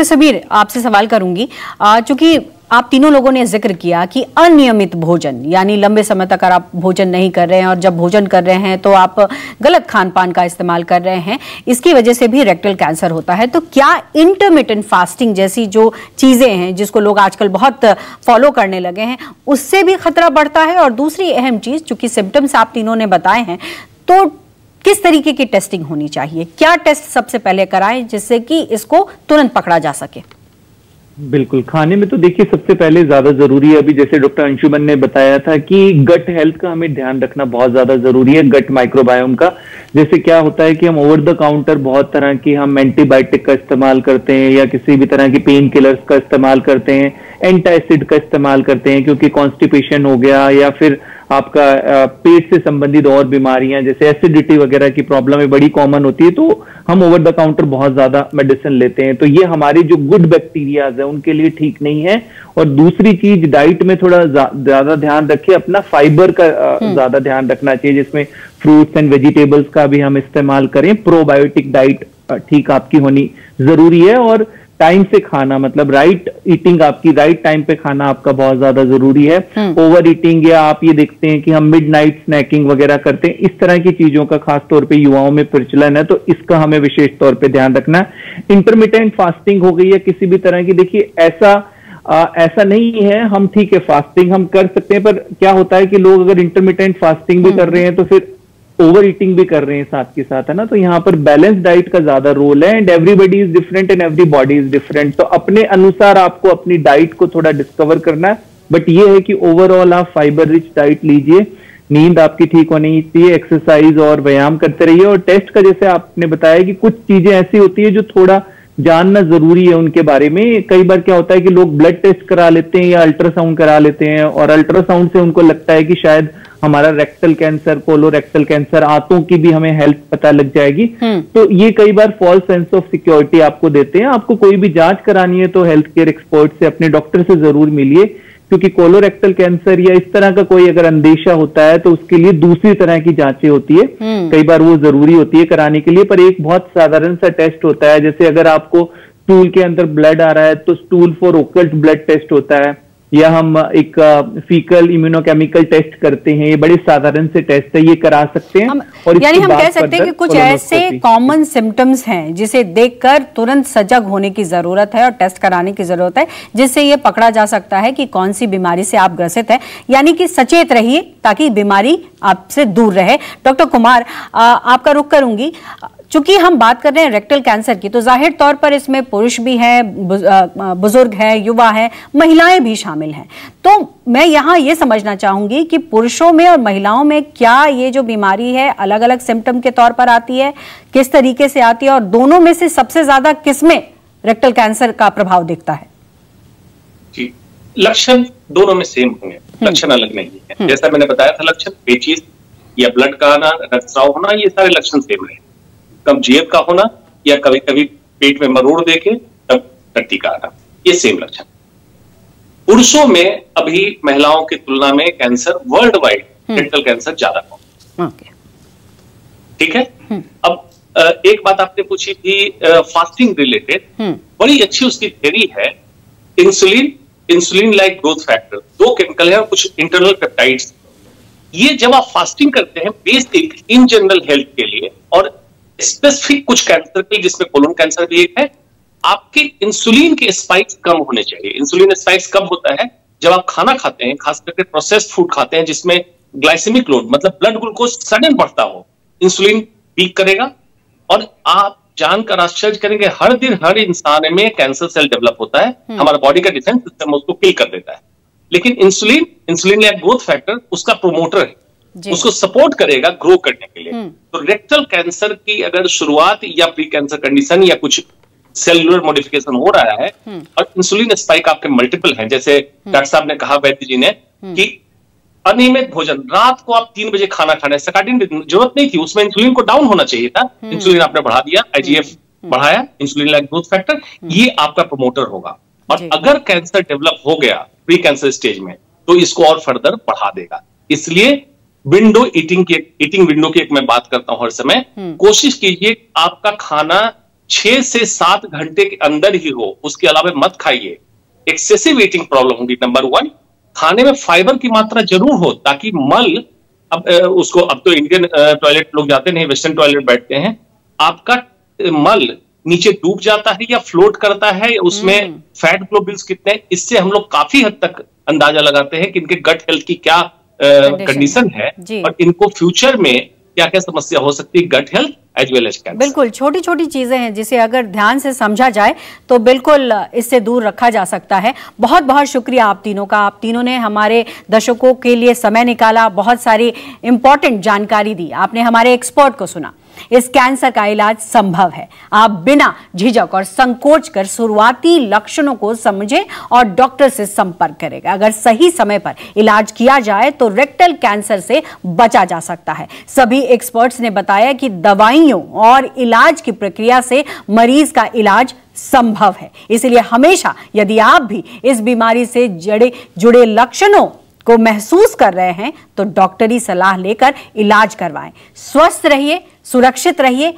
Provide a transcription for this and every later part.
सबीर, आपसे सवाल करूंगी, चूंकि आप तीनों लोगों ने जिक्र किया कि अनियमित भोजन, यानी लंबे समय तक अगर आप भोजन नहीं कर रहे हैं और जब भोजन कर रहे हैं तो आप गलत खान पान का इस्तेमाल कर रहे हैं, इसकी वजह से भी रेक्टल कैंसर होता है। तो क्या इंटरमिटेंट फास्टिंग जैसी जो चीजें हैं जिसको लोग आजकल बहुत फॉलो करने लगे हैं, उससे भी खतरा बढ़ता है? और दूसरी अहम चीज, चूंकि सिम्टम्स आप तीनों ने बताए हैं, तो किस तरीके की टेस्टिंग होनी चाहिए? क्या टेस्ट सबसे पहले कराएं जिससे कि इसको तुरंत पकड़ा जा सके? बिल्कुल, खाने में तो देखिए सबसे पहले ज्यादा जरूरी है, अभी जैसे डॉक्टर अंशुमन ने बताया था कि गट हेल्थ का हमें ध्यान रखना बहुत ज्यादा जरूरी है, गट माइक्रोबायोम का। जैसे क्या होता है कि हम ओवर द काउंटर बहुत तरह की हम एंटीबायोटिक का इस्तेमाल करते हैं या किसी भी तरह की पेन किलर्स का इस्तेमाल करते हैं, एंटासिड का इस्तेमाल करते हैं क्योंकि कॉन्स्टिपेशन हो गया या फिर आपका पेट से संबंधित और बीमारियां जैसे एसिडिटी वगैरह की प्रॉब्लम बड़ी कॉमन होती है, तो हम ओवर द काउंटर बहुत ज्यादा मेडिसिन लेते हैं। तो ये हमारी जो गुड बैक्टीरियाज है उनके लिए ठीक नहीं है। और दूसरी चीज, डाइट में थोड़ा ज्यादा ध्यान रखिए, अपना फाइबर का ज्यादा ध्यान रखना चाहिए, जिसमें फ्रूट्स एंड वेजिटेबल्स का भी हम इस्तेमाल करें। प्रोबायोटिक डाइट ठीक आपकी होनी जरूरी है और टाइम से खाना, मतलब राइट ईटिंग, आपकी राइट टाइम पे खाना आपका बहुत ज्यादा जरूरी है। ओवर ईटिंग या आप ये देखते हैं कि हम मिडनाइट स्नैकिंग वगैरह करते हैं, इस तरह की चीजों का खास तौर पे युवाओं में प्रचलन है, तो इसका हमें विशेष तौर पे ध्यान रखना है। इंटरमिटेंट फास्टिंग हो गई है किसी भी तरह की, देखिए ऐसा नहीं है, हम ठीक है फास्टिंग हम कर सकते हैं, पर क्या होता है कि लोग अगर इंटरमिटेंट फास्टिंग भी कर रहे हैं तो फिर ओवर ईटिंग भी कर रहे हैं साथ के साथ, है ना। तो यहाँ पर बैलेंस डाइट का ज्यादा रोल है। And everybody is different and every body is different, तो अपने अनुसार आपको अपनी डाइट को थोड़ा डिस्कवर करना है। बट ये है कि ओवरऑल आप फाइबर रिच डाइट लीजिए, नींद आपकी ठीक होनी चाहिए, एक्सरसाइज और व्यायाम करते रहिए। और टेस्ट का जैसे आपने बताया कि कुछ चीजें ऐसी होती है जो थोड़ा जानना जरूरी है उनके बारे में। कई बार क्या होता है कि लोग ब्लड टेस्ट करा लेते हैं या अल्ट्रासाउंड करा लेते हैं और अल्ट्रासाउंड से उनको लगता है कि शायद हमारा रेक्टल कैंसर, कोलोरेक्टल कैंसर, आंतों की भी हमें हेल्थ पता लग जाएगी। तो ये कई बार फॉल्स सेंस ऑफ सिक्योरिटी आपको देते हैं। आपको कोई भी जांच करानी है तो हेल्थ केयर एक्सपर्ट से, अपने डॉक्टर से जरूर मिलिए, क्योंकि कोलोरेक्टल कैंसर या इस तरह का कोई अगर अंदेशा होता है तो उसके लिए दूसरी तरह की जांचें होती है, कई बार वो जरूरी होती है कराने के लिए। पर एक बहुत साधारण सा टेस्ट होता है, जैसे अगर आपको स्टूल के अंदर ब्लड आ रहा है तो stool for occult blood test होता है, या हम एक फीकल इम्यूनोकेमिकल टेस्ट करते हैं। ये बड़े साधारण से टेस्ट है, ये करा सकते हैं। और यानी हम कह सकते हैं कि कुछ ऐसे कॉमन सिम्टम्स हैं जिसे देखकर तुरंत सजग होने की जरूरत है और टेस्ट कराने की जरूरत है, जिससे ये पकड़ा जा सकता है कि कौन सी बीमारी से आप ग्रसित हैं। यानी कि सचेत रहिए ताकि बीमारी आपसे दूर रहे। डॉक्टर कुमार, आपका रुख करूंगी, चूंकि हम बात कर रहे हैं रेक्टल कैंसर की, तो जाहिर तौर पर इसमें पुरुष भी हैं, बुजुर्ग हैं, युवा हैं, महिलाएं भी शामिल हैं। तो मैं यहाँ ये समझना चाहूंगी कि पुरुषों में और महिलाओं में क्या ये जो बीमारी है अलग अलग सिम्टम के तौर पर आती है, किस तरीके से आती है, और दोनों में से सबसे ज्यादा किसमें रेक्टल कैंसर का प्रभाव दिखता है? जी, लक्षण दोनों में सेम होंगे, लक्षण अलग नहीं है। जैसा मैंने बताया था, लक्षण पेचिश या ब्लड का आना, रक्तस्राव होना, ये सारे लक्षण सेम रहे। कब्जियत का होना या कभी कभी पेट में मरोड़ देके तब टट्टी का आना, ये सेम लक्षण। पुरुषों में अभी महिलाओं की तुलना में cancer world wide rectal cancer ज्यादा कॉमन, ठीक है। अब एक बात आपने पूछी थी फास्टिंग रिलेटेड, बड़ी अच्छी उसकी थ्योरी है। इंसुलिन लाइक ग्रोथ फैक्टर, दो केमिकल है और कुछ इंटरनल पेप्टाइड्स, ये जब आप फास्टिंग करते हैं बेसिक इन जनरल हेल्थ के लिए और स्पेसिफिक कुछ कैंसर के, जिसमें कोलोन कैंसर भी एक है, आपके इंसुलिन के स्पाइक्स कम होने चाहिए। इंसुलिन स्पाइक्स कब होता है? जब आप खाना खाते हैं, खास करके प्रोसेस्ड फूड खाते हैं जिसमें ग्लाइसेमिक लोड मतलब ब्लड ग्लूकोज सडन बढ़ता हो, इंसुलिन पीक करेगा और आप जानकर आश्चर्य करेंगे, हर दिन हर इंसान में कैंसर सेल डेवलप होता है। हमारा बॉडी का डिफेंस सिस्टम उसको किल कर देता है, लेकिन इंसुलिन या ग्रोथ फैक्टर उसका प्रोमोटर है, उसको सपोर्ट करेगा ग्रो करने के लिए। तो रेक्टल कैंसर की अगर शुरुआत या प्री कैंसर कंडीशन या कुछ सेलुलर मॉडिफिकेशन हो रहा है और इंसुलिन स्पाइक आपके मल्टीपल हैं, जैसे डॉक्टर साहब ने कहा, वैद्य जी ने, कि अनियमित भोजन, रात को आप 3 बजे खाना खाना है, सर्काडियन जरूरत नहीं थी, उसमें इंसुलिन को डाउन होना चाहिए था, इंसुलिन आपने बढ़ा दिया, IGF बढ़ाया, इंसुलिन लाइक ग्रोथ फैक्टर, ये आपका प्रमोटर होगा। और अगर कैंसर डेवलप हो गया प्री कैंसर स्टेज में तो इसको और फर्दर बढ़ा देगा। इसलिए विंडो ईटिंग विंडो की एक मैं बात करता हूं हर समय, कोशिश कीजिए आपका खाना 6 से 7 घंटे के अंदर ही हो, उसके अलावा मत खाइए। एक्सेसिव ईटिंग प्रॉब्लम होगी नंबर 1। खाने में फाइबर की मात्रा जरूर हो, ताकि मल अब तो इंडियन टॉयलेट लोग जाते नहीं, वेस्टर्न टॉयलेट बैठते हैं, आपका मल नीचे डूब जाता है या फ्लोट करता है, उसमें फैट ग्लोब्यूल्स कितने हैं, इससे हम लोग काफी हद तक अंदाजा लगाते हैं कि इनके गट हेल्थ की क्या कंडीशन है और इनको फ्यूचर में क्या क्या समस्या हो सकती है gut health as well as cancer. बिल्कुल छोटी छोटी चीजें हैं जिसे अगर ध्यान से समझा जाए तो बिल्कुल इससे दूर रखा जा सकता है। बहुत बहुत शुक्रिया आप तीनों का। आप तीनों ने हमारे दर्शकों के लिए समय निकाला, बहुत सारी इंपॉर्टेंट जानकारी दी, आपने हमारे एक्सपर्ट को सुना। इस कैंसर का इलाज संभव है। आप बिना झिझक और संकोच कर शुरुआती लक्षणों को समझें और डॉक्टर से संपर्क करेगा। अगर सही समय पर इलाज किया जाए तो रेक्टल कैंसर से बचा जा सकता है। सभी एक्सपर्ट्स ने बताया कि दवाइयों और इलाज की प्रक्रिया से मरीज का इलाज संभव है। इसलिए हमेशा यदि आप भी इस बीमारी से जुड़े लक्षणों को महसूस कर रहे हैं तो डॉक्टरी सलाह लेकर इलाज करवाएं। स्वस्थ रहिए, सुरक्षित रहिए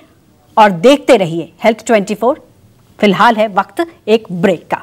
और देखते रहिए हेल्थ 24। फिलहाल है वक्त एक ब्रेक का।